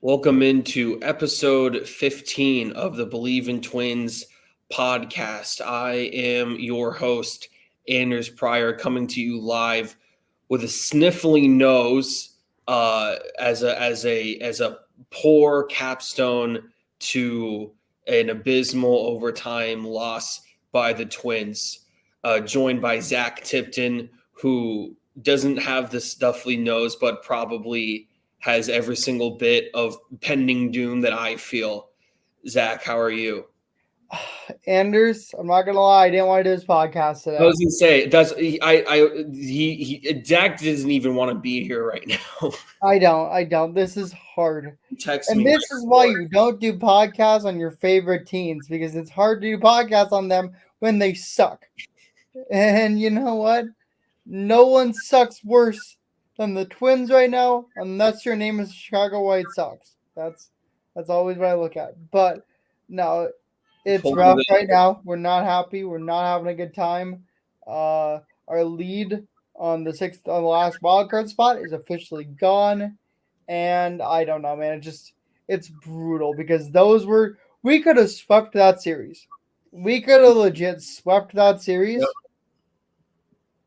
Welcome into episode 15 of the Bleav in Twins podcast. I am your host, Anders Pryor, coming to you live with a sniffling nose as a poor capstone to an abysmal overtime loss by the Twins. Joined by Zac Tipton, who doesn't have the stuffy nose, but probably has every single bit of pending doom that I feel. Zach, how are you? Anders, I'm not gonna lie, I didn't want to do this podcast today. I was gonna say, Zach doesn't even want to be here right now. I don't. This is hard. Text And me. this is why you don't do podcasts on your favorite teams, because it's hard to do podcasts on them when they suck. And you know what? No one sucks worse than the Twins right now, unless your name is Chicago White Sox. That's always what I look at. But no, it's rough right now. We're not happy. We're not having a good time. Our lead on the last wild card spot is officially gone, and I don't know, man. It's brutal because we could have swept that series. We could have legit swept that series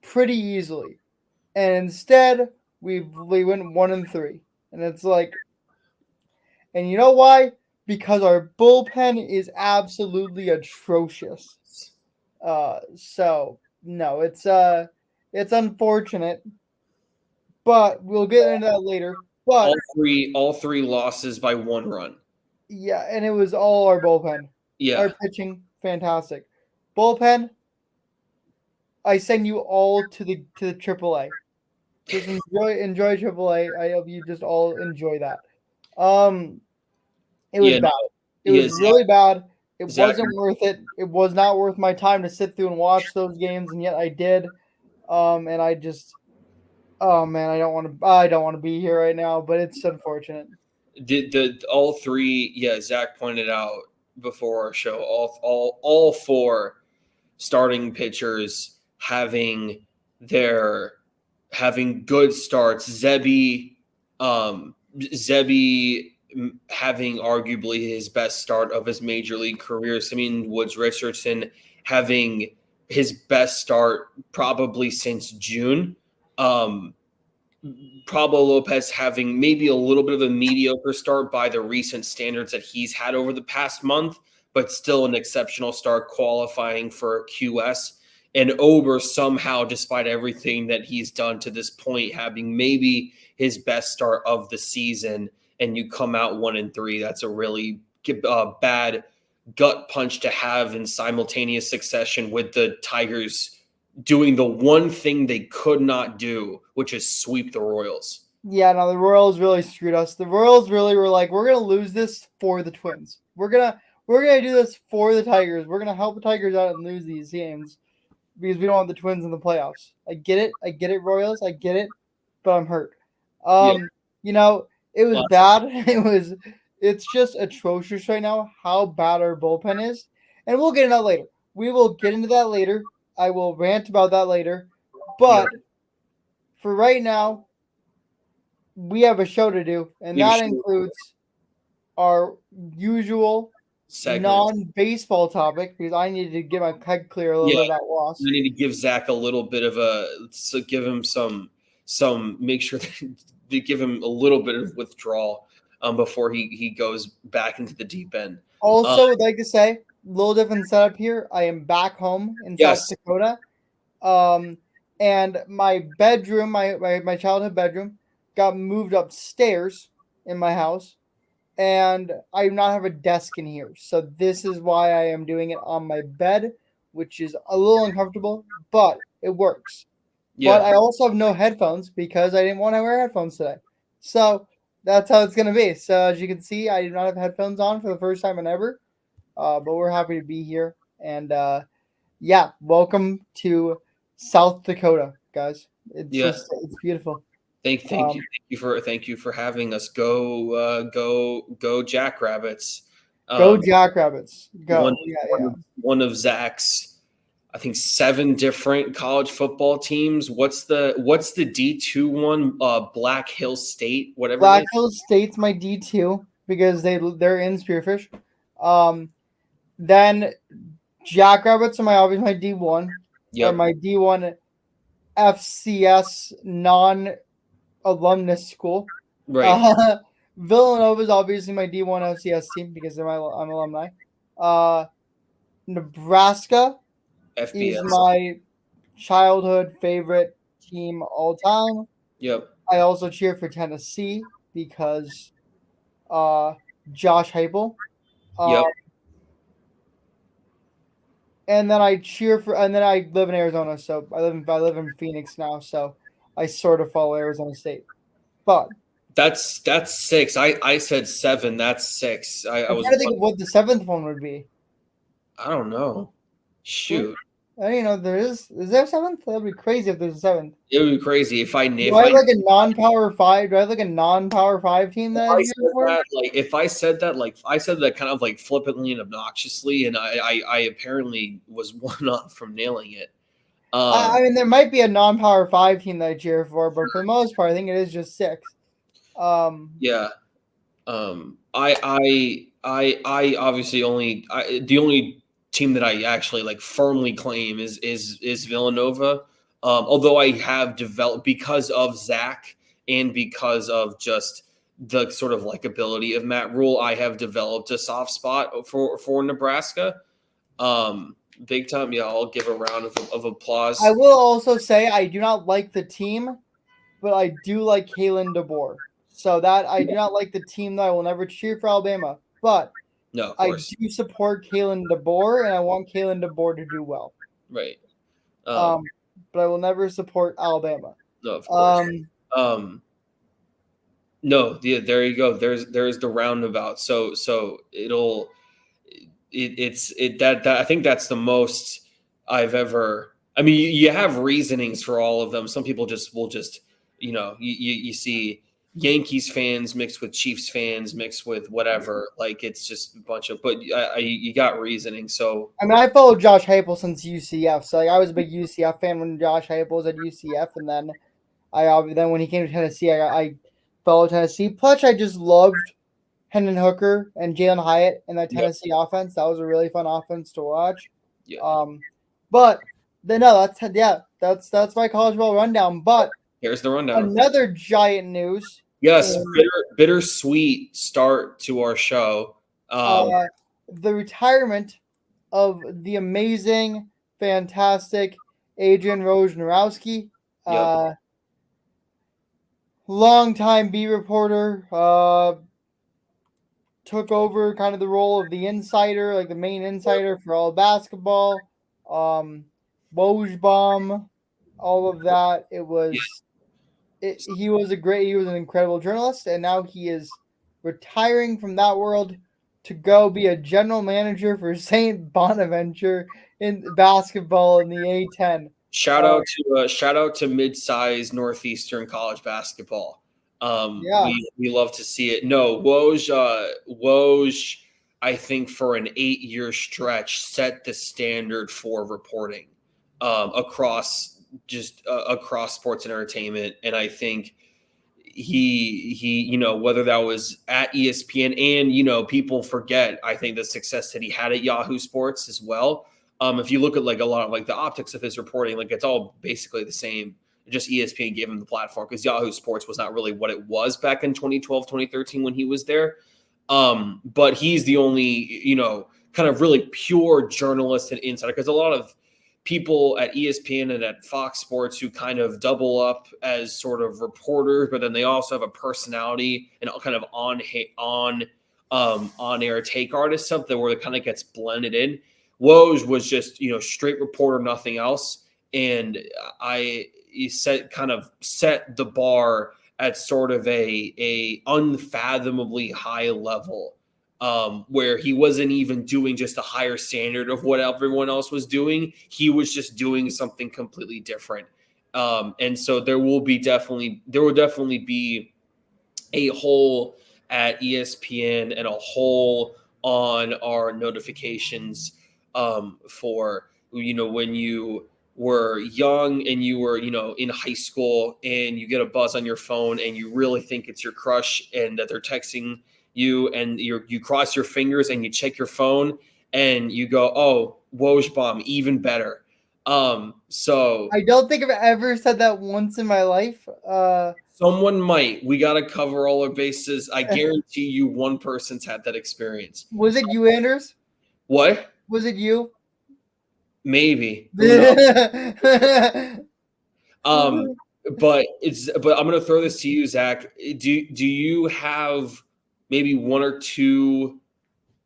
pretty easily, and instead we went 1-3, and it's like, and you know why? Because our bullpen is absolutely atrocious. So no, it's unfortunate, but we'll get into that later. But all three losses by 1 run. Yeah, and it was all our bullpen. Yeah, our pitching fantastic. Bullpen, I send you all to the AAA. Just enjoy AAA. I hope you just all enjoy that. It was bad. It was really bad. It wasn't worth it. It was not worth my time to sit through and watch those games, and yet I did. And I just, oh man, I don't want to be here right now, but it's unfortunate. All three, Zach pointed out before our show, all four starting pitchers having good starts. Zebby having arguably his best start of his major league career. Simeon Woods Richardson having his best start probably since June. Pablo Lopez having maybe a little bit of a mediocre start by the recent standards that he's had over the past month, but still an exceptional start qualifying for QS. And Ober somehow, despite everything that he's done to this point, having maybe his best start of the season, and you come out 1-3. That's a really bad gut punch to have in simultaneous succession with the Tigers doing the one thing they could not do, which is sweep the Royals. Yeah, no, the Royals really screwed us. The Royals really were like, we're gonna lose this for the Twins. We're gonna do this for the Tigers. We're gonna help the Tigers out and lose these games because we don't want the Twins in the playoffs. I get it, Royals. I get it, but I'm hurt. You know, it was bad. It's just atrocious right now how bad our bullpen is, and we'll get into that later. We will get into that later. I will rant about that later. But for right now, we have a show to do, and that includes our usual non-baseball topic, because I needed to get my head clear a little bit of that loss. I need to give Zach a little bit of give him some make sure to give him a little bit of withdrawal before he goes back into the deep end. Also, I'd like to say, a little different setup here. I am back home in South Dakota. And my bedroom, my childhood bedroom, got moved upstairs in my house. And I do not have a desk in here. So this is why I am doing it on my bed, which is a little uncomfortable, but it works. Yeah. But I also have no headphones because I didn't want to wear headphones today. So that's how it's going to be. So as you can see, I do not have headphones on for the first time in ever. But we're happy to be here. And welcome to South Dakota, guys. It's beautiful. Thank you for having us. Go Jackrabbits. Go Jackrabbits. Go. One of Zach's I think 7 different college football teams. What's the D2 one? Black Hill State, whatever it Black is. Hill State's my D2 because they're in Spearfish. Then Jackrabbits are obviously my D1 or Yep. my D1 FCS non-alumnus school. Right. Villanova is obviously my D1 FCS team because I'm alumni. Nebraska is FBS. my childhood favorite team all time. Yep. I also cheer for Tennessee because Josh Heupel. Yep. And then I live in Arizona, so I live in Phoenix now, so I sort of follow Arizona State. But That's 6. I said 7. That's 6. I I'm was trying to think of what the seventh one would be. I don't know. Shoot. Is there a seventh? That'd be crazy if there's a seventh. It would be crazy if I Do I have like a non-power 5? Do I have like a non-power 5 team that I cheer for? if I said that, like I said that kind of like flippantly and obnoxiously, and I apparently was one up from nailing it. I mean, there might be a non-power 5 team that I cheer for, but for the most part, I think it is just 6. Yeah. I obviously the only team that I actually like firmly claim is Villanova. Although I have developed because of Zach and because of just the sort of likability of Matt Rule, I have developed a soft spot for Nebraska. Big time. Yeah, I'll give a round of applause. I will also say I do not like the team, but I do like Kalen DeBoer. So that I do not like the team that I will never cheer for Alabama, but No, of I course. do support Kalen DeBoer, and I want Kalen DeBoer to do well. Right. But I will never support Alabama. No, of course. No, yeah, there you go. There's the roundabout. So that I think that's the most I've ever. I mean, you have reasonings for all of them. Some people will just you see Yankees fans mixed with Chiefs fans mixed with whatever. Like it's just a bunch of. But you got reasoning. So I mean, I followed Josh Heupel since UCF, so like I was a big UCF fan when Josh Heupel was at UCF, and then then when he came to Tennessee, I followed Tennessee. Plus, I just loved Hendon Hooker and Jalen Hyatt in that Tennessee offense. That was a really fun offense to watch. yeah. But then no, that's my college ball rundown. But Here's the rundown. Another giant news. Yes, bittersweet start to our show. The retirement of the amazing, fantastic Adrian Wojnarowski. Yep. Longtime beat reporter. Took over kind of the role of the insider, like the main insider for all basketball. Woj all of that. He was an incredible journalist, and now he is retiring from that world to go be a general manager for St. Bonaventure in basketball in the A10. Shout out to mid-sized Northeastern college basketball. We love to see it. No, Woj, I think for an 8-year stretch set the standard for reporting across sports and entertainment, and I think he whether that was at ESPN and people forget I think the success that he had at Yahoo Sports as well. If you look at like a lot of like the optics of his reporting, like it's all basically the same. Just ESPN gave him the platform because Yahoo Sports was not really what it was back in 2012, 2013 when he was there. But he's the only, kind of really pure journalist and insider, because a lot of people at ESPN and at Fox Sports who kind of double up as sort of reporters, but then they also have a personality and kind of on air take artist, something where it kind of gets blended in. Woj was just, straight reporter, nothing else. And he set the bar at sort of a unfathomably high level, where he wasn't even doing just a higher standard of what everyone else was doing. He was just doing something completely different. And so there will definitely be a hole at ESPN and a hole on our notifications for when you were young and you were, in high school and you get a buzz on your phone and you really think it's your crush and that they're texting you and you cross your fingers and you check your phone and you go, oh, Woj bomb, even better. So I don't think I've ever said that once in my life. someone might. We got to cover all our bases. I guarantee you one person's had that experience. Was it you, Anders? What? Was it you? Maybe. Who knows? But I'm gonna throw this to you, Zach. Do you have maybe one or two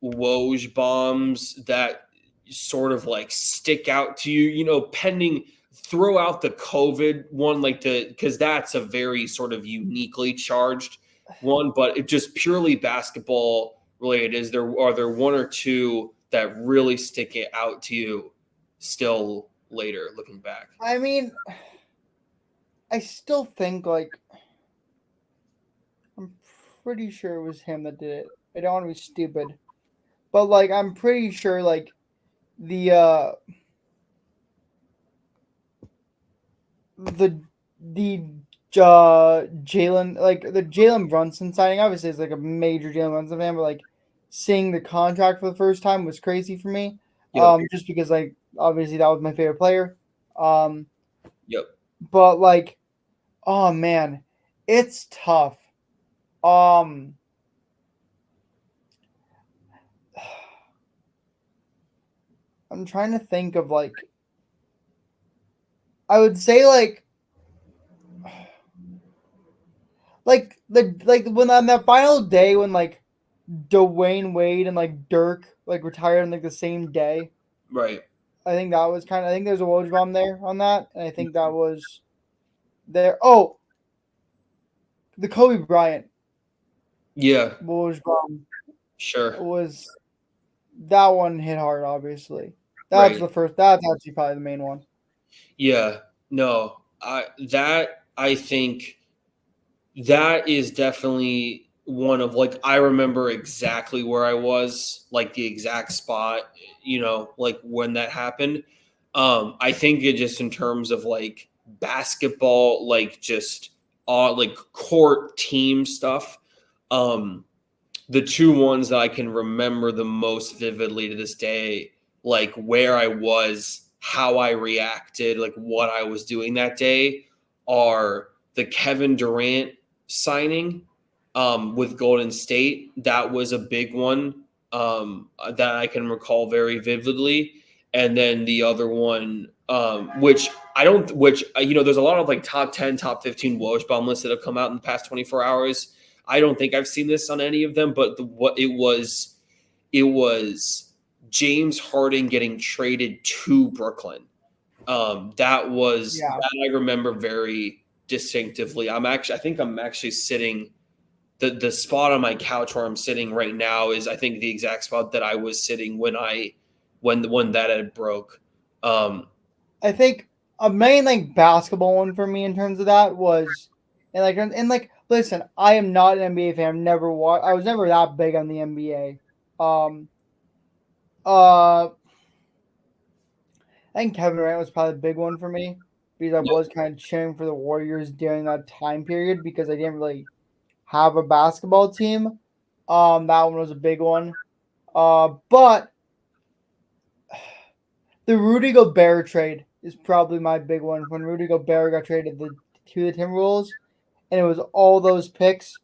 Woj bombs that sort of like stick out to you? Pending throw out the COVID one, because that's a very sort of uniquely charged one, but it just purely basketball related. Are there one or two that really stick it out to you still later looking back? I mean, I still think I'm pretty sure it was him that did it. I don't want to be stupid, but I'm pretty sure the the Jalen the Jalen Brunson signing obviously is a major Jalen Brunson fan, but seeing the contract for the first time was crazy for me. Yep. Just because obviously that was my favorite player. Yep. But oh man, it's tough. I'm trying to think of I would say when on that final day when Dwayne Wade and Dirk retired on the same day. Right. I think that was I think there's a Woj bomb there on that, and I think that was there. Oh, the Kobe Bryant. Yeah. Woj bomb. Sure. Was that one hit hard? Obviously, that's Right. the first. That's actually probably the main one. Yeah. No. I think that is definitely one of I remember exactly where I was, the exact spot, when that happened. I think it just in terms of basketball, just court team stuff. The two ones that I can remember the most vividly to this day, where I was, how I reacted, what I was doing that day, are the Kevin Durant signing with Golden State. That was a big one that I can recall very vividly. And then the other one, which I don't, which, there's a lot of top 10, top 15 Woj bomb lists that have come out in the past 24 hours. I don't think I've seen this on any of them, but what it was James Harden getting traded to Brooklyn. That was that I remember very distinctively. I think I'm actually sitting the spot on my couch where I'm sitting right now is I think the exact spot that I was sitting when that had broke. I think a main basketball one for me in terms of that was and listen, I am not an NBA fan. I was never that big on the NBA. I think Kevin Durant was probably the big one for me because I was kind of cheering for the Warriors during that time period because I didn't really have a basketball team. That one was a big one. But the Rudy Gobert trade is probably my big one. When Rudy Gobert got traded to the Timberwolves, and it was all those picks.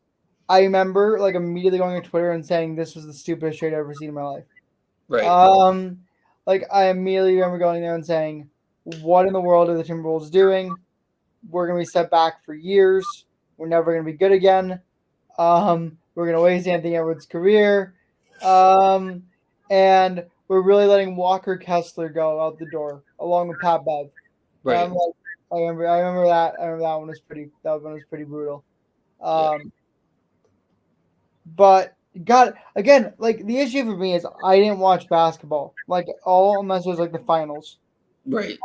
I remember immediately going on Twitter and saying this was the stupidest trade I've ever seen in my life. Right. I immediately remember going there and saying, "What in the world are the Timberwolves doing? We're gonna be set back for years. We're never gonna be good again. We're gonna waste Anthony Edwards' career, and we're really letting Walker Kessler go out the door along with Pat Bev." Right. I remember that. I remember that one was pretty. That one was pretty brutal. But God, again, the issue for me is I didn't watch basketball all unless it was the finals. Right.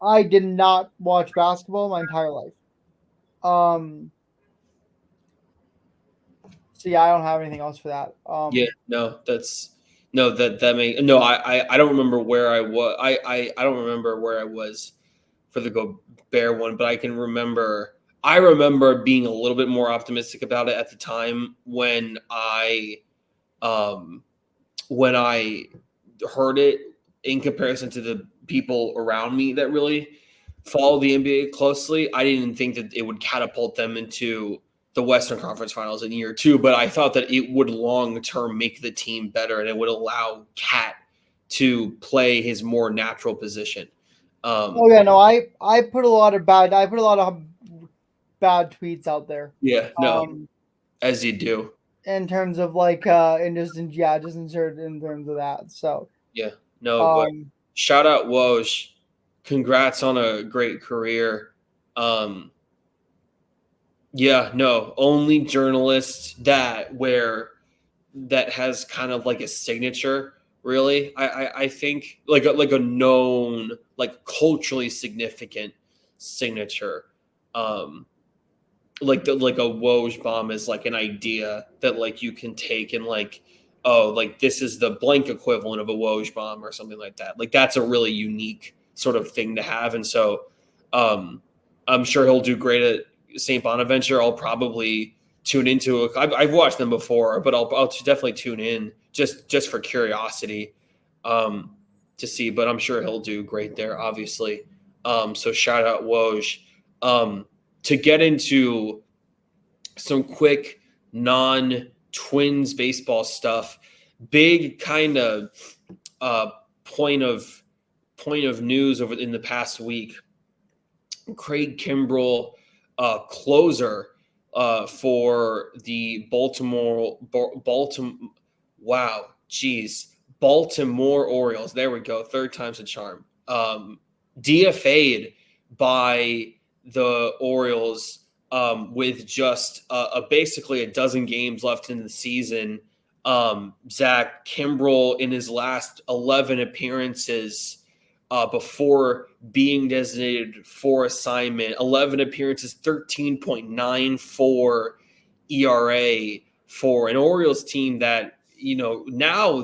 I did not watch basketball my entire life. So yeah, I don't have anything else for that. Yeah, no, that's No, that may no. I don't remember where I was. I don't remember where I was for the Gobert one, but I can remember. I remember being a little bit more optimistic about it at the time um when I heard it in comparison to the people around me that really follow the NBA closely. I didn't think that it would catapult them into the Western Conference Finals in year two, but I thought that it would long term make the team better and it would allow Cat to play his more natural position. Oh yeah, no, I put a lot of bad tweets out there. Yeah, no, Um, as you do. in terms of and just insert in terms of that. So Yeah, no, but um, shout out Woj. Congrats on a great career. Um, Yeah, no, only journalist that has kind of like a signature, really. I think like a known, like culturally significant signature. Um like a Woj bomb is like an idea that like you can take and like, oh, like this is the blank equivalent of a Woj bomb or something like that. Like that's a really unique sort of thing to have. And so um I'm sure he'll do great at St. Bonaventure. I'll probably tune into it. I've watched them before, but I'll definitely tune in just for curiosity um to see. But I'm sure he'll do great there, obviously. So shout out Woj. Um to get into some quick non-Twins baseball stuff, big kind of uh, point of news over in the past week. Craig Kimbrell, closer for the Baltimore. Wow, geez, Baltimore Orioles. There we go. Third time's a charm. DFA'd by the Orioles with just basically a dozen games left in the season. Zac Kimbrell in his last 11 appearances before being designated for assignment, 11 appearances, 13.94 ERA for an Orioles team that, now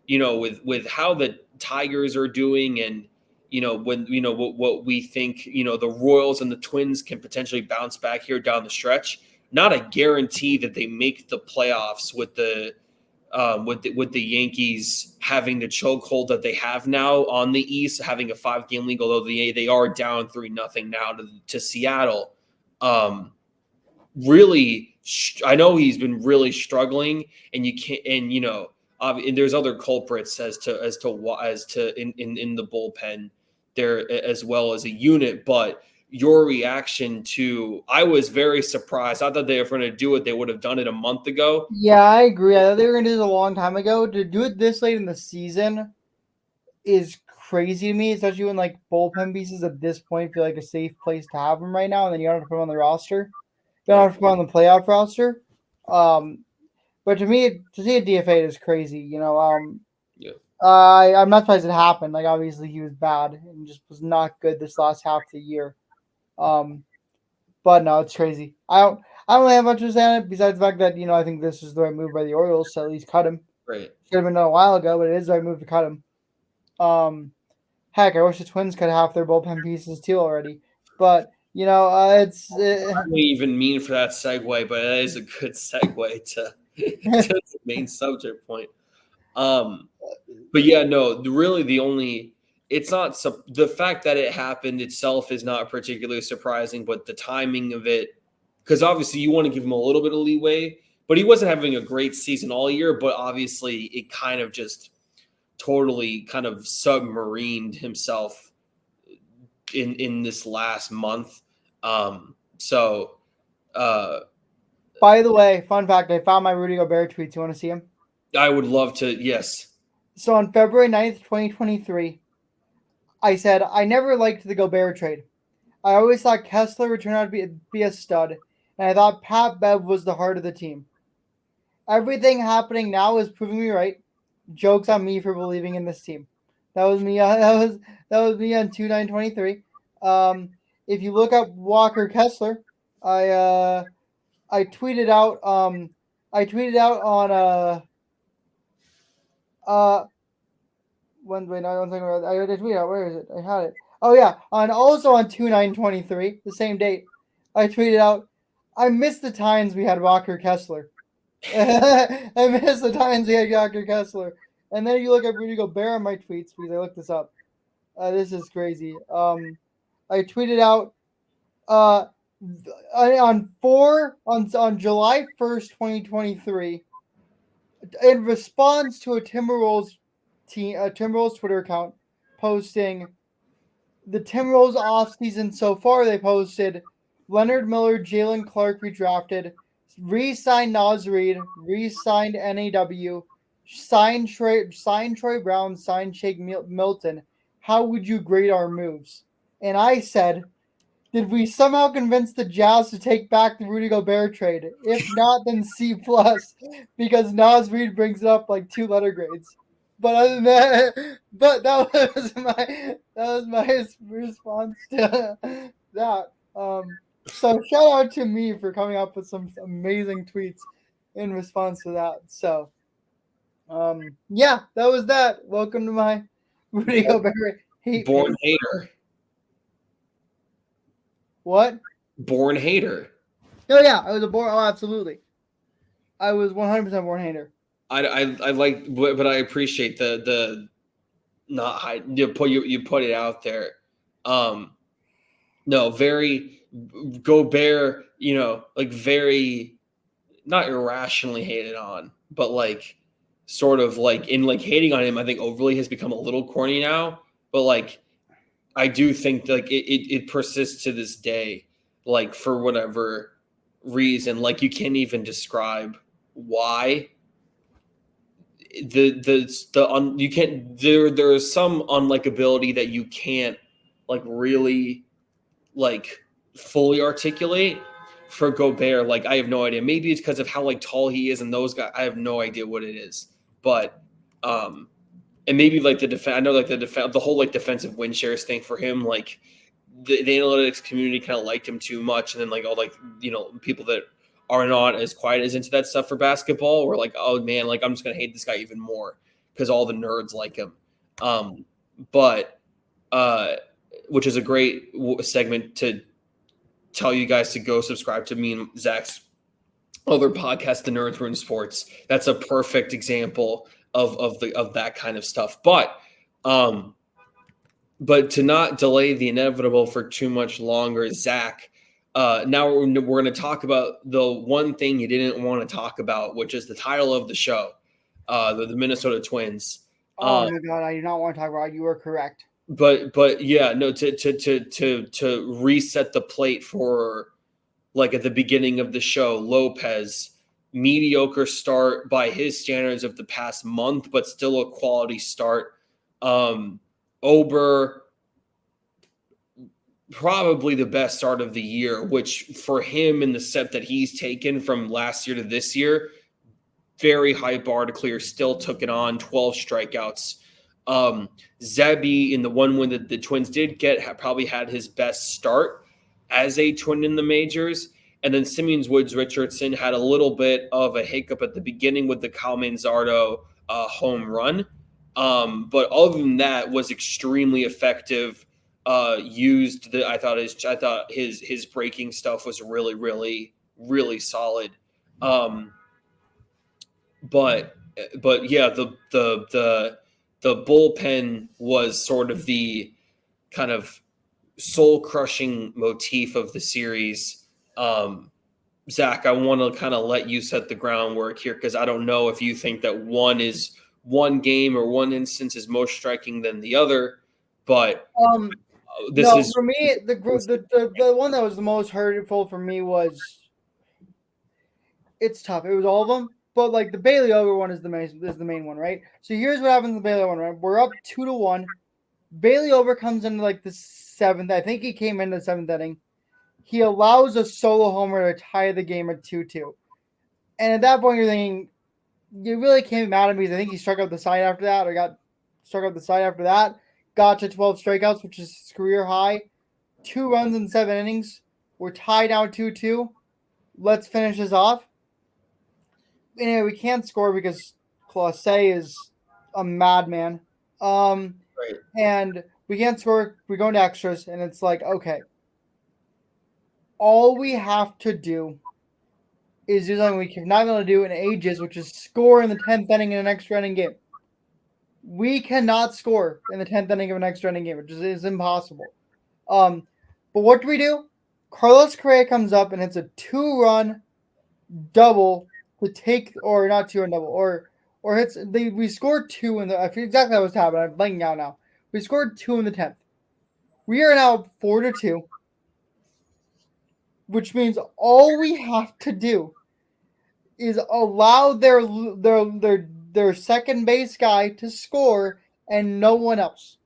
with how the Tigers are doing and, when, what we think, the Royals and the Twins can potentially bounce back here down the stretch, not a guarantee that they make the playoffs with the Yankees having the chokehold that they have now on the East, having a 5-game lead, although they are down 3-0 now to Seattle. Really, I know he's been really struggling, and you can't, and there's other culprits as to in the bullpen there as well as a unit, but your reaction to I was very surprised. I thought they were going to do it. They would have done it a month ago. yeah, I agree. I thought they were gonna do this a long time ago. To do it this late in the season is crazy to me, especially when like bullpen pieces at this point feel like a safe place to have them right now, and then you don't have to put them on the roster. You don't have to put them on the playoff roster. Um, but to me, to see a DFA is crazy. Yeah. I'm not surprised it happened. Like obviously he was bad and just was not good this last half of the year. Um, but no, it's crazy. I don't really have much to say on it besides the fact that I think this is the right move by the Orioles to at least cut him. Right. Should have been done a while ago, but it is the right move to cut him. Heck, I wish the Twins cut half their bullpen pieces too already. But it's. I didn't even mean for that segue, but it is a good segue to the main subject point. But yeah, no, really the only it's not the fact that it happened itself is not particularly surprising, but the timing of it, because obviously you want to give him a little bit of leeway, but he wasn't having a great season all year, but obviously it kind of just totally kind of submarined himself in this last month. So By the way, fun fact: I found my Rudy Gobert tweets. You want to see him? I would love to. Yes. So on February 9th, 2023, I said I never liked the Gobert trade. I always thought Kessler would turn out to be a stud, and I thought Pat Bev was the heart of the team. Everything happening now is proving me right. Jokes on me for believing in this team. That was me. That was me on 2/9/23. If you look up Walker Kessler, I tweeted out I tweeted out on Wait, no, one second. I did tweet out. Where is it? I had it. Oh yeah, also on 2/9/23, the same date, I tweeted out, I miss the times we had Walker Kessler. I miss the times we had Walker Kessler. And then you look at Rudy Gobert on my tweets because I looked this up. This is crazy. I tweeted out on July 1st, 2023, in response to a Timberwolves Twitter account posting the Timberwolves offseason so far. They posted Leonard Miller, Jalen Clark redrafted, re-signed Naz Reid, re-signed NAW, signed Troy Brown, signed Shake Milton. How would you grade our moves? And I said, did we somehow convince the Jazz to take back the Rudy Gobert trade? If not, then C plus, because Naz Reid brings it up like 2 letter grades. But other than that, that was my response to that. So shout out to me for coming up with some amazing tweets in response to that. So, yeah, that was that. Welcome to my Rudy Gobert hate. Born hater. What? Born hater. Oh yeah, I was a born. Oh, absolutely. I was 100% born hater. I like, but I appreciate the not hide. You put it out there. No, very Gobert. Like very not irrationally hated on, but like sort of like in like hating on him. I think overly has become a little corny now, but like I do think like it persists to this day. Like for whatever reason, like you can't even describe why you can't there's some unlikability that you can't like really like fully articulate for Gobert. Like I have no idea. Maybe it's because of how like tall he is and those guys. I have no idea what it is. But and maybe like the defense. I know like the whole like defensive win shares thing for him. Like the analytics community kind of liked him too much, and then like all like people that are not as quiet as into that stuff for basketball were like, oh man, like I'm just gonna hate this guy even more because all the nerds like him. But which is a great segment to tell you guys to go subscribe to me and Zach's other podcast, The Nerds Ruin Sports. That's a perfect example of that kind of stuff. But to not delay the inevitable for too much longer, Zach, now we're going to talk about the one thing you didn't want to talk about, which is the title of the show, the Minnesota Twins. Oh my God, I do not want to talk about it. You are correct. But yeah, no, to reset the plate for like at the beginning of the show, Lopez, mediocre start by his standards of the past month, but still a quality start. Ober, probably the best start of the year, which for him in the step that he's taken from last year to this year, very high bar to clear, still took it on, 12 strikeouts. Zebby in the one win that the Twins did get probably had his best start as a Twin in the majors. And then Simeons Woods Richardson had a little bit of a hiccup at the beginning with the Kyle Manzardo home run. But other than that, was extremely effective. I thought his breaking stuff was really, really, really solid. But yeah, the bullpen was sort of the kind of soul crushing motif of the series. Zach, I want to kind of let you set the groundwork here because I don't know if you think that one game or one instance is more striking than the other, but for me the one that was the most hurtful for me was, it's tough. It was all of them, but like the Bailey Ober one is the main one, right? So here's what happens in the Bailey one, right? We're up 2-1. Bailey Ober comes into like the 7th. I think he came into the 7th inning. He allows a solo homer to tie the game at 2-2. And at that point, you're thinking, you really can't be mad at me because I think he struck out the side after that, or got struck out the side after that. Got to 12 strikeouts, which is his career high. 2 runs in 7 innings. We're tied now 2-2. Let's finish this off. Anyway, we can't score because Clase is a madman. Um, Right. and we can't score. We go into extras, and it's like, okay, all we have to do is do something we've not been able to do in ages, which is score in the 10th inning in an extra inning game. We cannot score in the 10th inning of an extra inning game, which is impossible. But what do? Carlos Correa comes up and hits a 2-run double to take, or not 2-run double, or hits. We scored 2 in the. I forget exactly what was happening. I'm blanking out now. We scored 2 in the 10th. We are now 4-2, which means all we have to do is allow their second base guy to score and no one else.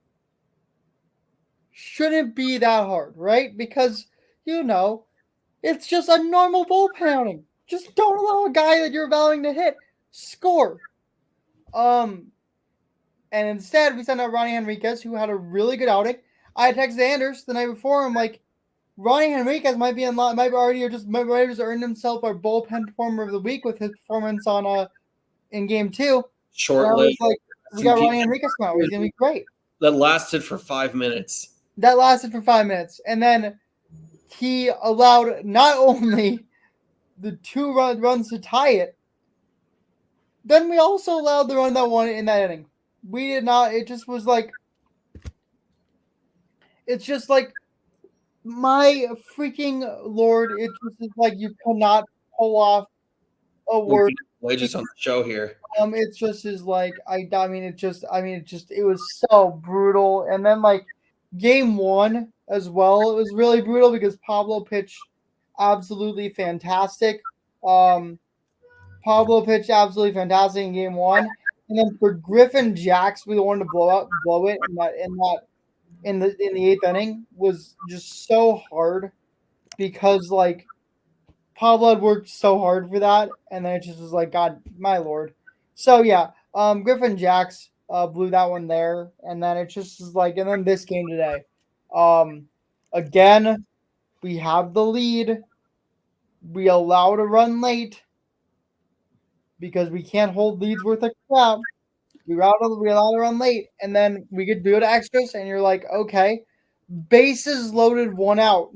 Shouldn't be that hard, right? Because it's just a normal bullpen outing. Just don't allow a guy that you're vowing to hit score. And instead we sent out Ronnie Henriquez, who had a really good outing. I texted Anders the night before. I'm like, Ronnie Henriquez might be just earned himself our bullpen performer of the week with his performance on in game 2. Short And I was lived. like, we got Ronnie Henriquez come out. He's gonna be great. That lasted for 5 minutes. And then he allowed not only the 2 runs to tie it, then we also allowed the run that won it in that inning. We did not. It just was like, it's just like, my freaking Lord! It just is like you cannot pull off a word. Wages on the show here. It just is like it was so brutal. And then like game 1 as well, it was really brutal because Pablo pitched absolutely fantastic. Pablo pitched absolutely fantastic in game 1, and then for Griffin Jacks, we wanted to blow it in the 8th inning was just so hard because like Pablo had worked so hard for that, and then it just was like, God, my Lord. So yeah, Griffin Jacks blew that one there, and then it just is like, and then this game today, again, we have the lead. We allow to run late because we can't hold leads worth a crap. We allow to run late, and then we could do it extras, and you're like, okay, bases loaded, 1 out.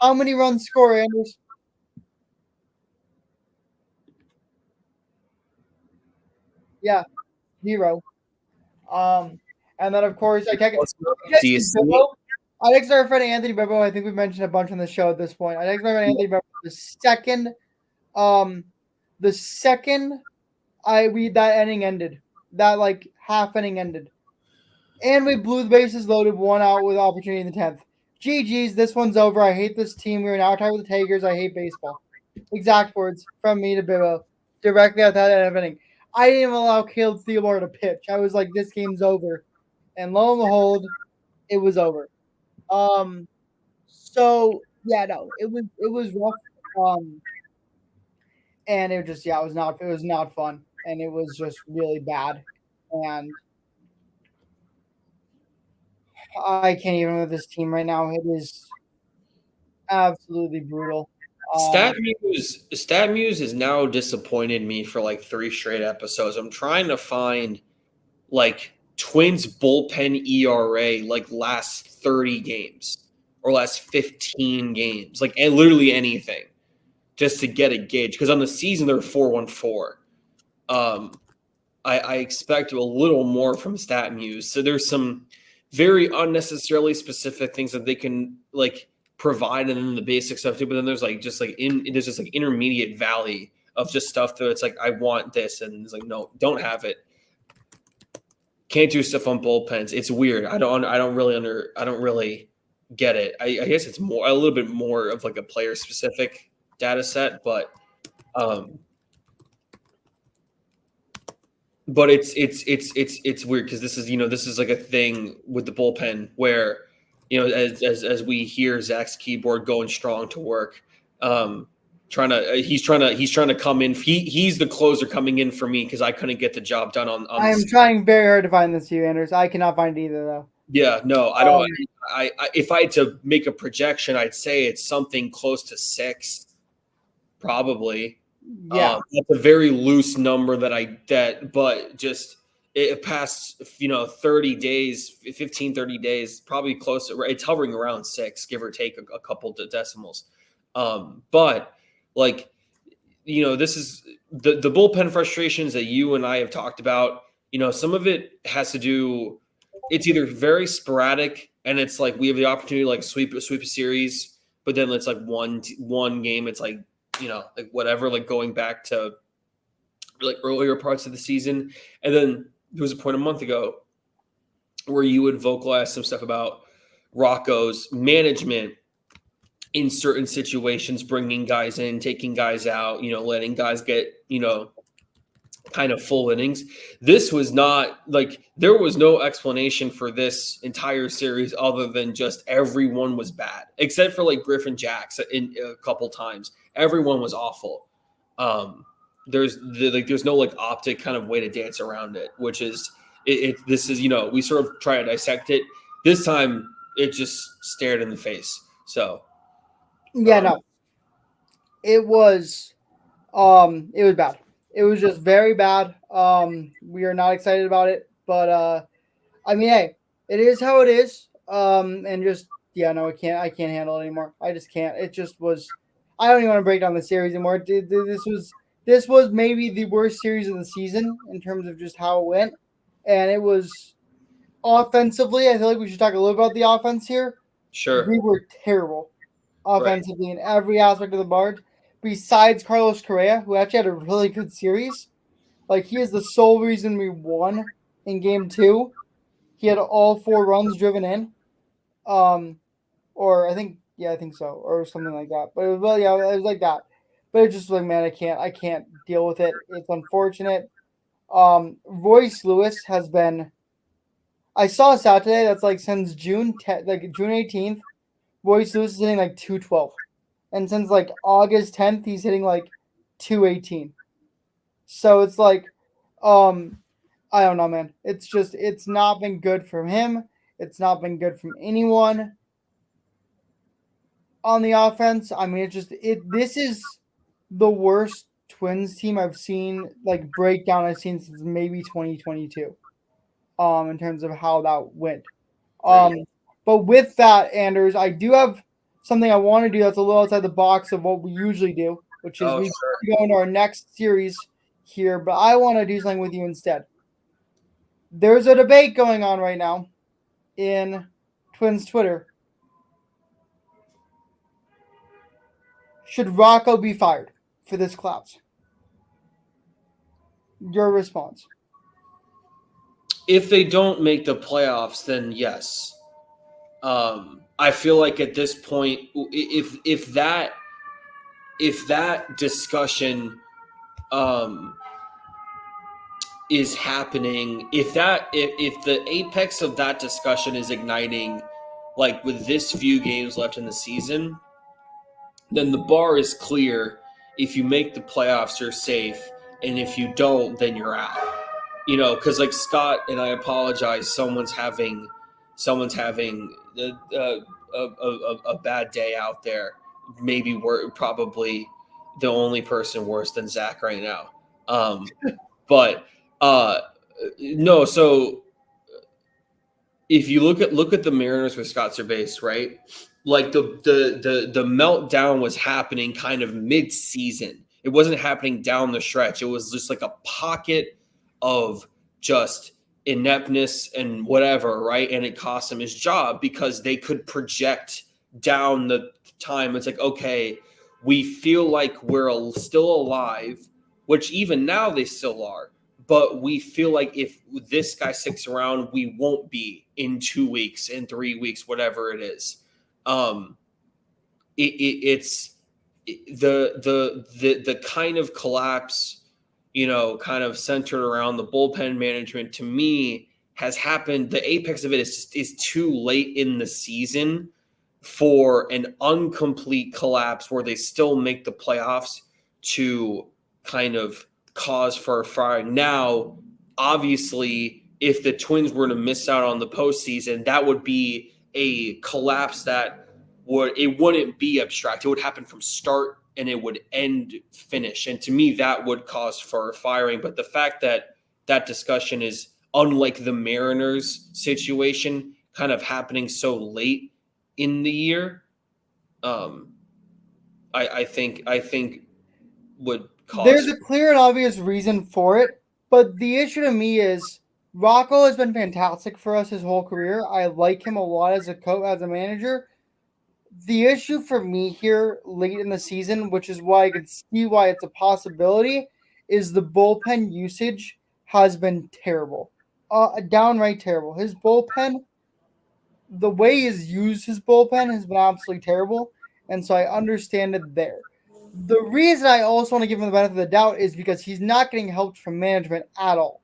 How many runs score, Anders? Yeah, 0. And then of course I texted our friend Anthony Bebo. I think we mentioned a bunch on the show at this point. I texted my friend Anthony Bebo the second that inning ended, that like half inning ended, and we blew the bases loaded, 1 out with opportunity in the 10th. GG's, this one's over. I hate this team. We are now tied with the Tigers. I hate baseball. Exact words from me to Bibbo directly at that end of inning. I didn't even allow Caleb Theodore to pitch. I was like, this game's over. And lo and behold, it was over. So yeah, no, it was rough. And it just, it was not fun. And it was just really bad. And I can't even with this team right now. It is absolutely brutal. StatMuse has now disappointed me for like 3 straight episodes. I'm trying to find like Twins bullpen ERA like last 30 games or last 15 games, like and literally anything, just to get a gauge. Because on the season they're 4.14. I expect a little more from StatMuse. So there's some very unnecessarily specific things that they can like provide, and then the basic stuff too. But then there's like there's just like intermediate valley of just stuff that it's like I want this, and it's like no, don't have it. Can't do stuff on bullpens. It's weird. I don't really get it. I guess it's more a little bit more of like a player specific data set, but it's weird because this is like a thing with the bullpen where as we hear Zach's keyboard going strong to work, he's trying to come in. He's the closer coming in for me because I couldn't get the job done on. I am trying very hard to find this to you, Anders. I cannot find it either though. Yeah, no, I don't. I if I had to make a projection, I'd say it's something close to 6, probably. Yeah, that's a very loose number but just it past 30 days, 15, 30 days, probably close. It's hovering around 6, give or take a couple decimals. But like, this is the bullpen frustrations that you and I have talked about. Some of it has to do. It's either very sporadic, and it's like we have the opportunity to like sweep a series, but then it's like one game. It's like like whatever, like going back to like earlier parts of the season, and then there was a point a month ago where you would vocalize some stuff about Rocco's management in certain situations, bringing guys in, taking guys out, letting guys get, kind of full innings. This was not like there was no explanation for this entire series other than just everyone was bad, except for like Griffin Jacks in a couple times. Everyone was awful. There's no like optic kind of way to dance around it, which is this is, we sort of try to dissect it. This time it just stared in the face. So no, it was bad. It was just very bad. We are not excited about it, but I mean, hey, it is how it is. And just no, I can't handle it anymore. I just can't. It just was. I don't even want to break down the series anymore. This was maybe the worst series of the season in terms of just how it went, and it was offensively. I feel like we should talk a little about the offense here. Sure, we were terrible offensively in every aspect of the board. Besides Carlos Correa, who actually had a really good series. Like, he is the sole reason we won in game 2. He had all 4 runs driven in. Or I think so, or something like that. But it was like that. But it's just like, man, I can't deal with it. It's unfortunate. Royce Lewis has been. I saw a stat today that's like since June 18th, Royce Lewis is hitting like 212. And since like August 10th, he's hitting like 218. So it's like, I don't know, man. It's not been good from him. It's not been good from anyone on the offense. I mean, this is the worst Twins team I've seen, like breakdown I've seen since maybe 2022. In terms of how that went. But with that, Anders, I do have something I want to do that's a little outside the box of what we usually do, which is go into our next series here, but I want to do something with you instead. There's a debate going on right now in Twins Twitter. Should Rocco be fired for this collapse? Your response? If they don't make the playoffs, then yes. I feel like at this point, if that discussion is happening, if the apex of that discussion is igniting, like with this few games left in the season, then the bar is clear. If you make the playoffs, you're safe, and if you don't, then you're out. Because like Scott, and I apologize, someone's having a bad day out there. Maybe we're probably the only person worse than Zac right now. But no. So if you look at the Mariners with Scott Servais, right? Like the meltdown was happening kind of mid-season. It wasn't happening down the stretch. It was just like a pocket of just ineptness and whatever, right? And it cost him his job because they could project down the time. It's like, okay, we feel like we're still alive, which even now they still are. But we feel like if this guy sticks around, we won't be in 2 weeks, in 3 weeks, whatever it is. It's the kind of collapse, kind of centered around the bullpen management, to me, has happened. The apex of it is too late in the season for an incomplete collapse where they still make the playoffs to kind of cause for firing. Now, obviously, if the Twins were to miss out on the postseason, that would be a collapse that wouldn't be abstract. It would happen from start and it would end finish. And to me, that would cause for firing. But the fact that that discussion is unlike the Mariners situation kind of happening so late in the year, I think would cause. There's a clear and obvious reason for it, but the issue to me is Rocco has been fantastic for us his whole career. I like him a lot as a coach, as a manager. The issue for me here late in the season, which is why I can see why it's a possibility, is the bullpen usage has been terrible. Downright terrible. His bullpen, the way he's used his bullpen has been absolutely terrible, and so I understand it there. The reason I also want to give him the benefit of the doubt is because he's not getting help from management at all.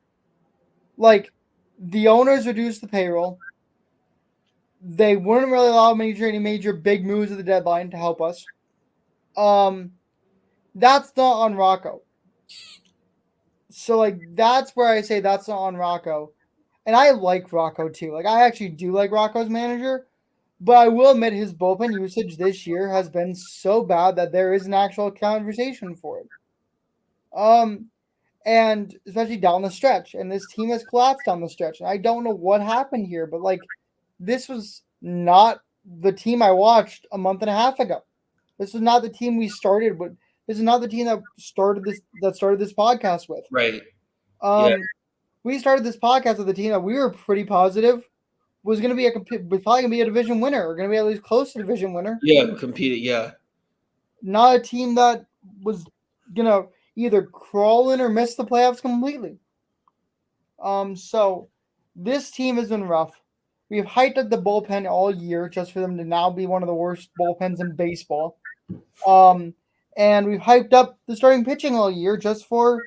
Like, the owners reduced the payroll. They wouldn't really allow any major big moves at the deadline to help us. That's not on Rocco. So, like, that's where I say that's not on Rocco. And I like Rocco, too. Like, I actually do like Rocco's manager. But I will admit his bullpen usage this year has been so bad that there is an actual conversation for it. And especially down the stretch. And this team has collapsed down the stretch. And I don't know what happened here, but like this was not the team I watched a month and a half ago. This was not the team we started with. This is not the team that started this podcast with. Right. We started this podcast with a team that we were pretty positive was going to be was probably going to be a division winner, or going to be at least close to division winner. Yeah, competed. Yeah, not a team that was going to either crawl in or miss the playoffs completely. So this team has been rough. We've hyped up the bullpen all year just for them to now be one of the worst bullpens in baseball. And we've hyped up the starting pitching all year just for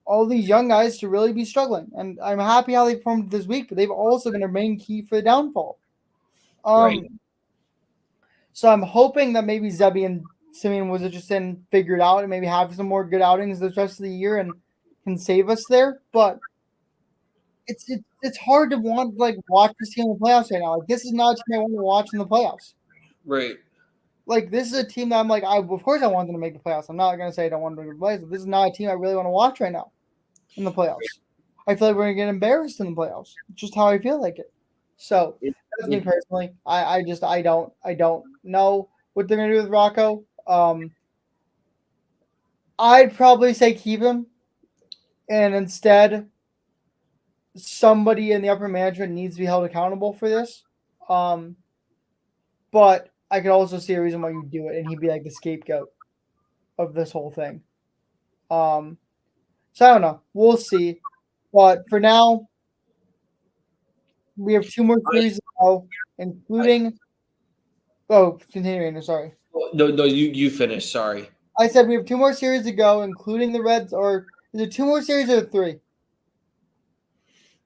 all these young guys to really be struggling. And I'm happy how they performed this week, but they've also been a main key for the downfall. Right. So I'm hoping that maybe Zebby and Simeon was just in figured out and maybe have some more good outings the rest of the year and can save us there. But it's hard to watch this team in the playoffs right now. Like, this is not a team I want to watch in the playoffs. Right. Like, this is a team that I'm like, of course I want them to make the playoffs. I'm not going to say I don't want them to make the playoffs, but this is not a team I really want to watch right now in the playoffs. I feel like we're going to get embarrassed in the playoffs. It's just how I feel like it. So, that's me personally. I don't know what they're going to do with Rocco. I'd probably say keep him. And instead, somebody in the upper management needs to be held accountable for this. But I could also see a reason why you do it, and he'd be like the scapegoat of this whole thing. So I don't know. We'll see. But for now, we have 2 more series to go, including. Oh, continuing. Sorry. No, you finish. Sorry. I said we have 2 more series to go, including the Reds. Or is it 2 more series or 3?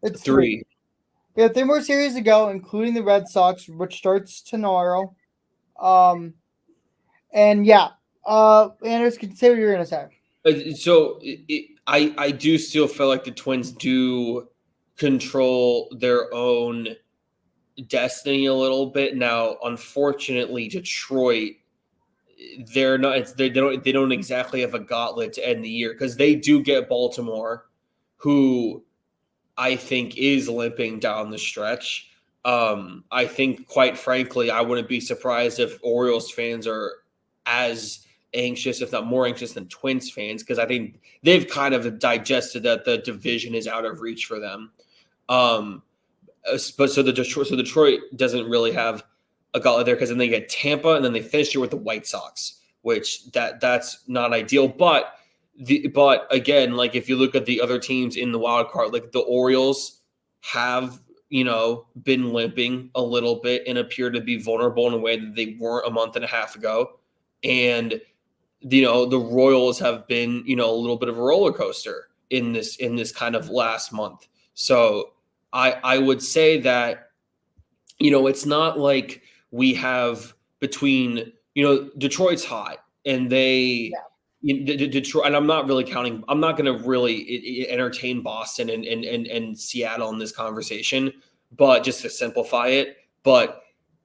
It's 3. We have 3 more series to go, including the Red Sox, which starts tomorrow. And yeah, Anders, can say what you're gonna say. So I do still feel like the Twins do control their own destiny a little bit. Now, unfortunately, Detroit, they're not. They don't exactly have a gauntlet to end the year because they do get Baltimore, who I think is limping down the stretch. I think, quite frankly, I wouldn't be surprised if Orioles fans are as anxious, if not more anxious, than Twins fans, because I think they've kind of digested that the division is out of reach for them. But so Detroit doesn't really have a gauntlet there because then they get Tampa and then they finish it with the White Sox, which that's not ideal. But again, like if you look at the other teams in the wild card, like the Orioles have been limping a little bit and appear to be vulnerable in a way that they weren't a month and a half ago. And, the Royals have been, a little bit of a roller coaster in this kind of last month. So I would say that, it's not like we have between, Detroit's hot and they, Detroit, and I'm not really counting. I'm not going to really entertain Boston and Seattle in this conversation, but just to simplify it. But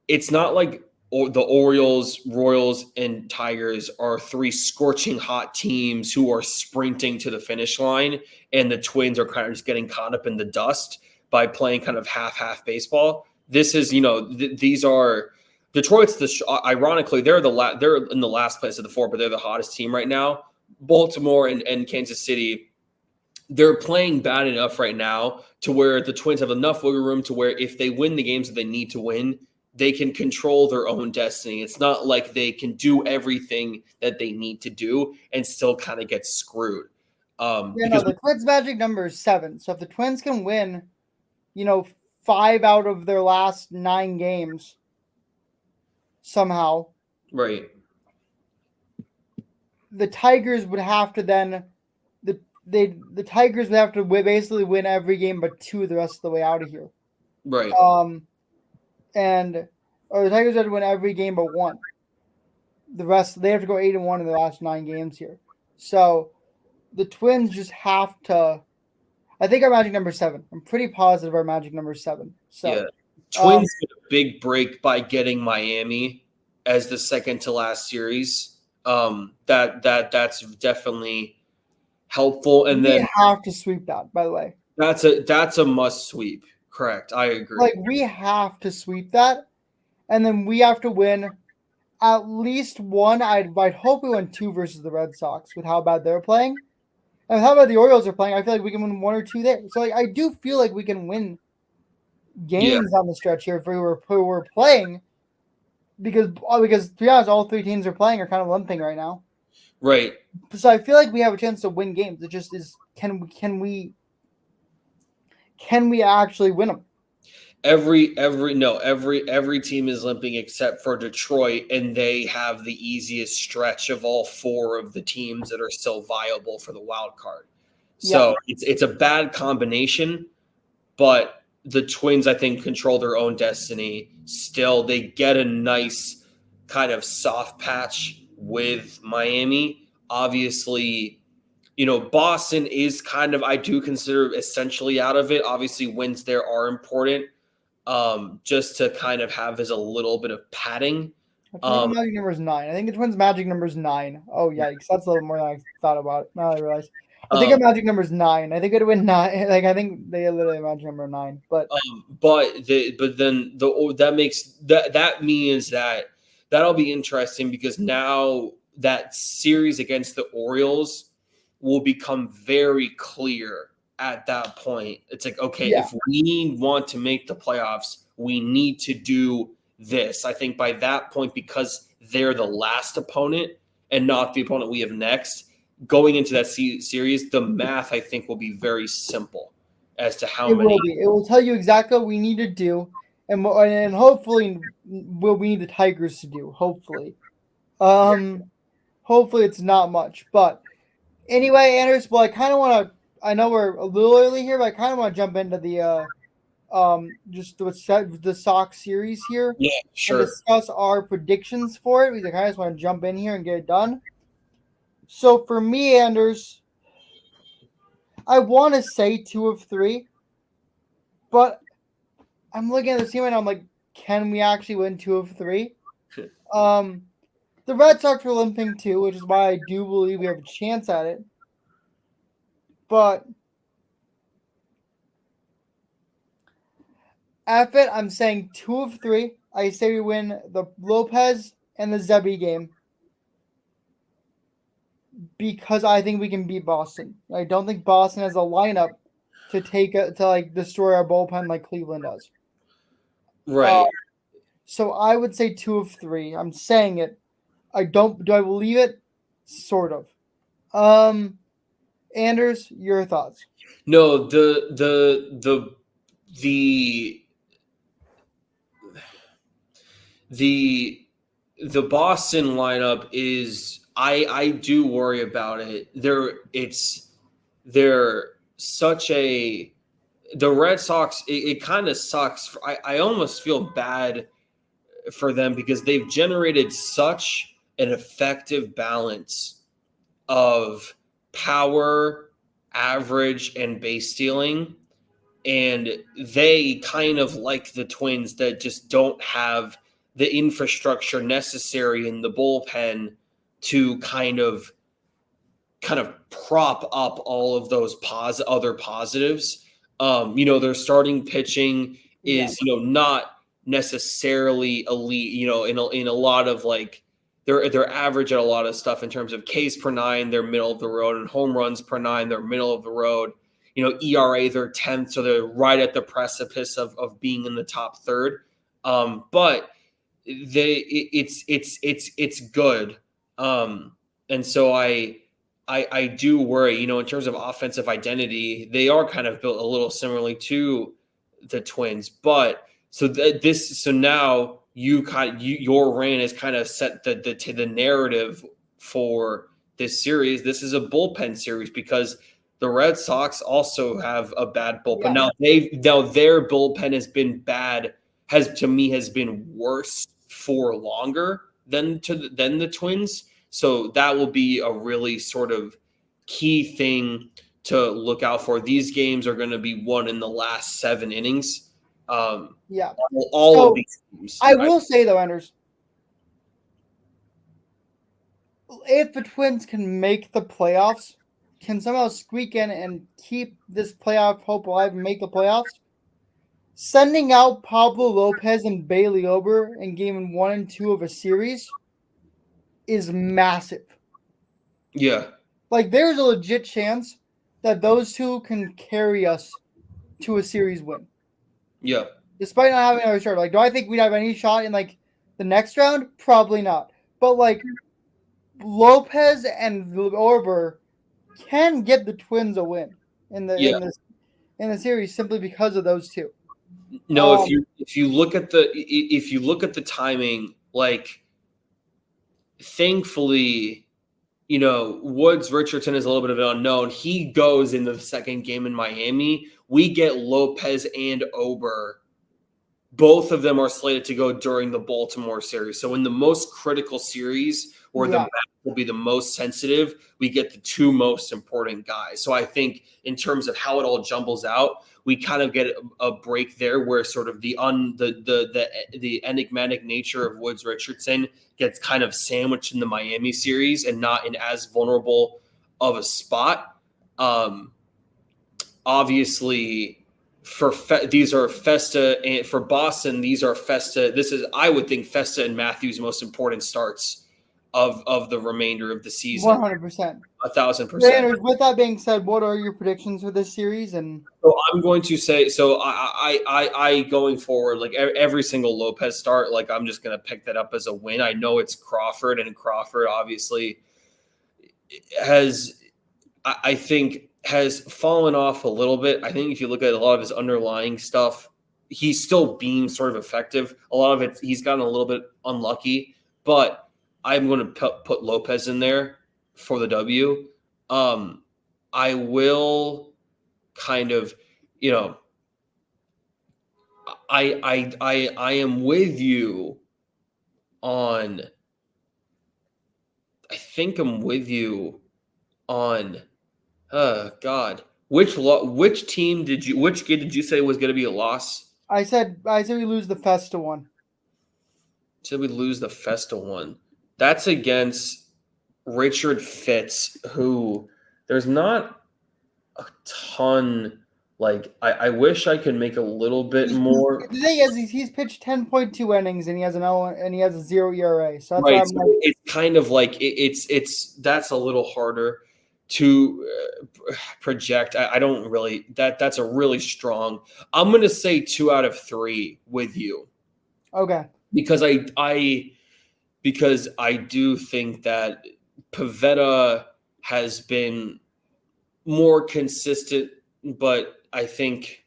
it's not like the Orioles, Royals, and Tigers are 3 scorching hot teams who are sprinting to the finish line, and the Twins are kind of just getting caught up in the dust. by playing kind of half baseball. This is, these are Detroit's ironically, they're in the last place of the 4, but they're the hottest team right now. Baltimore and Kansas City, they're playing bad enough right now to where the Twins have enough wiggle room to where if they win the games that they need to win, they can control their own destiny. It's not like they can do everything that they need to do and still kind of get screwed. Because the Twins' magic number is 7. So if the Twins can win, 5 out of their last 9 games somehow, right, the Tigers would have to then the Tigers would have to basically win every game but 2 the rest of the way out of here. Right. Or the Tigers have to win every game but 1. The rest, they have to go 8-1 in the last 9 games here. So the Twins just have to. I think our magic number is 7. I'm pretty positive our magic number is 7. So yeah, Twins get a big break by getting Miami as the second to last series. That's definitely helpful, and we then have to sweep that. By the way, that's a must sweep. Correct, I agree. Like we have to sweep that, and then we have to win at least 1. I'd hope we win 2 versus the Red Sox with how bad they're playing, and with how bad the Orioles are playing. I feel like we can win 1 or 2 there. So I do feel like we can win games on the stretch here if we were playing, because to be honest, all 3 teams are kind of limping right now. Right. So I feel like we have a chance to win games. It just is can we actually win them? Every team is limping except for Detroit, and they have the easiest stretch of all 4 of the teams that are still viable for the wild card. So it's a bad combination, but the Twins, I think, control their own destiny. Still, they get a nice kind of soft patch with Miami. Obviously, Boston is kind of, I do consider essentially out of it. Obviously, wins there are important, just to kind of have as a little bit of padding. I think the magic number is 9. I think the Twins' magic number is 9. Oh, yikes. That's a little more than I thought about. Now I realize. I think our magic number is 9. I think it would win 9. Like, I think they literally have magic number 9. But that means that that'll be interesting, because now that series against the Orioles will become very clear at that point. It's like, okay, if we want to make the playoffs, we need to do this. I think by that point, because they're the last opponent and not the opponent we have next, going into that series, the math, I think, will be very simple as to how many. It will tell you exactly what we need to do, and hopefully what we need the Tigers to do. Hopefully. Hopefully it's not much. But anyway, Anders, well, I kind of want to, I know we're a little early here, but I kind of want to jump into the just the Sox series here. Yeah, sure. And discuss our predictions for it. I kind of just want to jump in here and get it done. So for me, Anders, I want to say 2 of 3, but I'm looking at the team and I'm like, can we actually win 2 of 3? The Red Sox are limping too, which is why I do believe we have a chance at it. But at it, I'm saying 2 of 3. I say we win the Lopez and the Zebby game, because I think we can beat Boston. I don't think Boston has a lineup to destroy our bullpen like Cleveland does. Right. So I would say 2 of 3. I'm saying it. Do I believe it? Sort of. Anders, your thoughts? No, the Boston lineup is, I do worry about it. The Red Sox, it kind of sucks. I almost feel bad for them because they've generated such an effective balance of power, average, and base stealing. And they kind of like the Twins that just don't have the infrastructure necessary in the bullpen to kind of prop up all of those other positives. Their starting pitching is, not necessarily elite, in a lot of like they're average at a lot of stuff in terms of Ks per nine, they're middle of the road, and home runs per nine, they're middle of the road. ERA, they're 10th, so they're right at the precipice of being in the top third. But it's good. And so I do worry, in terms of offensive identity, they are kind of built a little similarly to the Twins. But so now your reign has kind of set the narrative for this series. This is a bullpen series because the Red Sox also have a bad bullpen. Yeah. Now their bullpen has been bad, has been worse for longer than the Twins. So that will be a really sort of key thing to look out for. These games are going to be won in the last 7 innings. All of these games. I will say though, Anders, if the Twins can make the playoffs, can somehow squeak in and keep this playoff hope alive and make the playoffs, sending out Pablo Lopez and Bailey Ober in game 1 and 2 of a series is massive. Yeah. Like, there's a legit chance that those two can carry us to a series win. Yeah. Despite not having another start. Like, do I think we'd have any shot in, like, the next round? Probably not. But, like, Lopez and Ober can get the Twins a win in the series simply because of those two. No, if you look at the timing, like, thankfully, Woods Richardson is a little bit of an unknown. He goes into the second game in Miami. We get Lopez and Ober. Both of them are slated to go during the Baltimore series. So in the most critical series, where the match will be the most sensitive, we get the 2 most important guys. So I think in terms of how it all jumbles out, we kind of get a break there where sort of the enigmatic nature of Woods Richardson gets kind of sandwiched in the Miami series and not in as vulnerable of a spot. Obviously, these are Festa, and for Boston, these are Festa. This is, I would think, Festa and Matthews' most important starts of the remainder of the season. 100%. 1,000%. With that being said, what are your predictions for this series? And so I'm going to say, I going forward, like every single Lopez start, like I'm just going to pick that up as a win. I know it's Crawford, and Crawford obviously I think has fallen off a little bit. I think if you look at a lot of his underlying stuff, he's still being sort of effective. A lot of it, he's gotten a little bit unlucky, but I'm going to put Lopez in there for the W. I will kind of, I am with you on. I think I'm with you on. God, which team did you say was going to be a loss? I said we lose the Festa one. Said we lose the Festa one. That's against Richard Fitz, who there's not a ton. Like, I wish I could make a little bit more. The thing is, he's pitched 10.2 innings and he has a 0 ERA. So that's right. So it's kind of like that's a little harder to project. I don't really that's a really strong. I'm going to say 2 out of 3 with you. Okay. Because I do think that Pivetta has been more consistent, but I think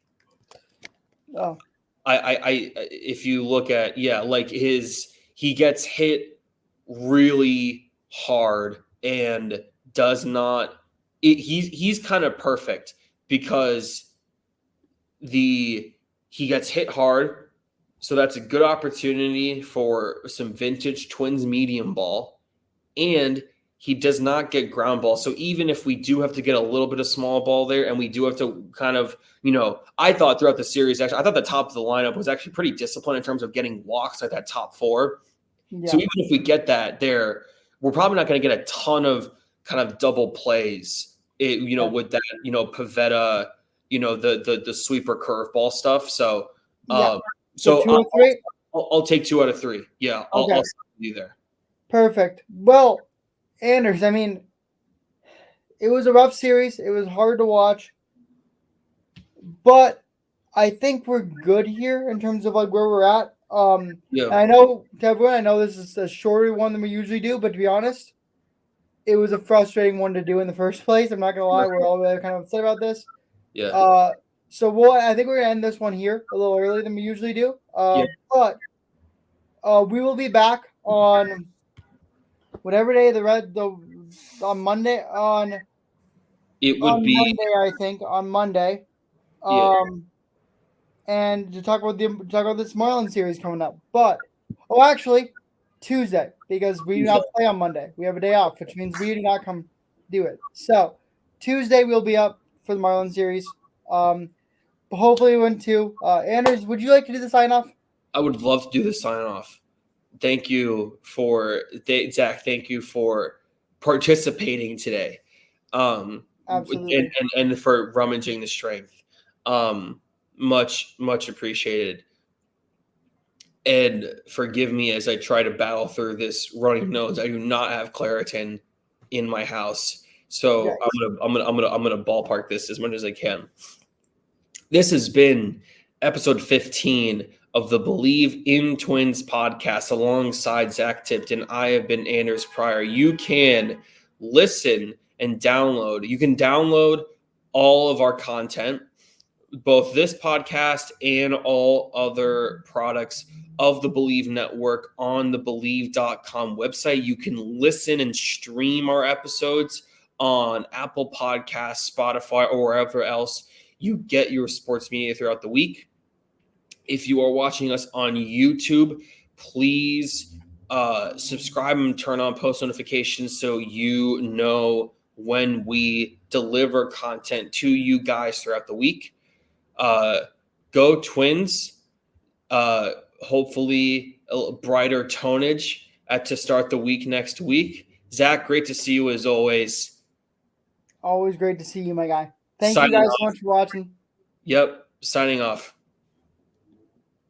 if you look at he gets hit really hard and does not he's kind of perfect because he gets hit hard, so that's a good opportunity for some vintage Twins medium ball, and he does not get ground ball. So even if we do have to get a little bit of small ball there, and we do have to kind of, I thought throughout the series, actually, I thought the top of the lineup was actually pretty disciplined in terms of getting walks like that top 4. Yeah. So even if we get that there, we're probably not going to get a ton of kind of double plays, with that, Pivetta the sweeper curveball stuff. So, Yeah. so 2 or 3? I'll take 2 out of 3. Yeah, I'll Okay. be there. Perfect. Well, Anders, I mean, it was a rough series. It was hard to watch. But I think we're good here in terms of like where we're at. Yeah. I know, Kevin, I know this is a shorter one than we usually do, but to be honest, it was a frustrating one to do in the first place. I'm not gonna lie, we're all kind of upset about this. Yeah. So I think we're gonna end this one here a little earlier than we usually do. Yeah. But we will be back on whatever day on Monday It would be Monday, I think on Monday. yeah. And to talk about this Marlins series coming up. But actually, Tuesday, because we do not play on Monday. We have a day off, which means we do not come do it. So Tuesday we'll be up for the Marlins series. But hopefully we win too. Anders, would you like to do the sign off? I would love to do the sign off. Thank you Zach. Thank you for participating today. Absolutely. And for rummaging the strength. Much appreciated. And forgive me as I try to battle through this running nose. I do not have Claritin in my house, so Yes. I'm gonna ballpark this as much as I can. This has been episode 15 of the Bleav in Twins podcast alongside Zac Tipton. I have been Anders Pryor. You can listen and download. You can download all of our content, both this podcast and all other products of the Bleav Network on the Bleav.com website. You can listen and stream our episodes on Apple Podcasts, Spotify, or wherever else you get your sports media throughout the week. If you are watching us on YouTube, please subscribe and turn on post notifications so you know when we deliver content to you guys throughout the week. Go Twins. Hopefully a brighter tonnage to start the week next week. Zach, great to see you as always. Always great to see you, my guy. Thank you guys so much for watching. Yep, signing off.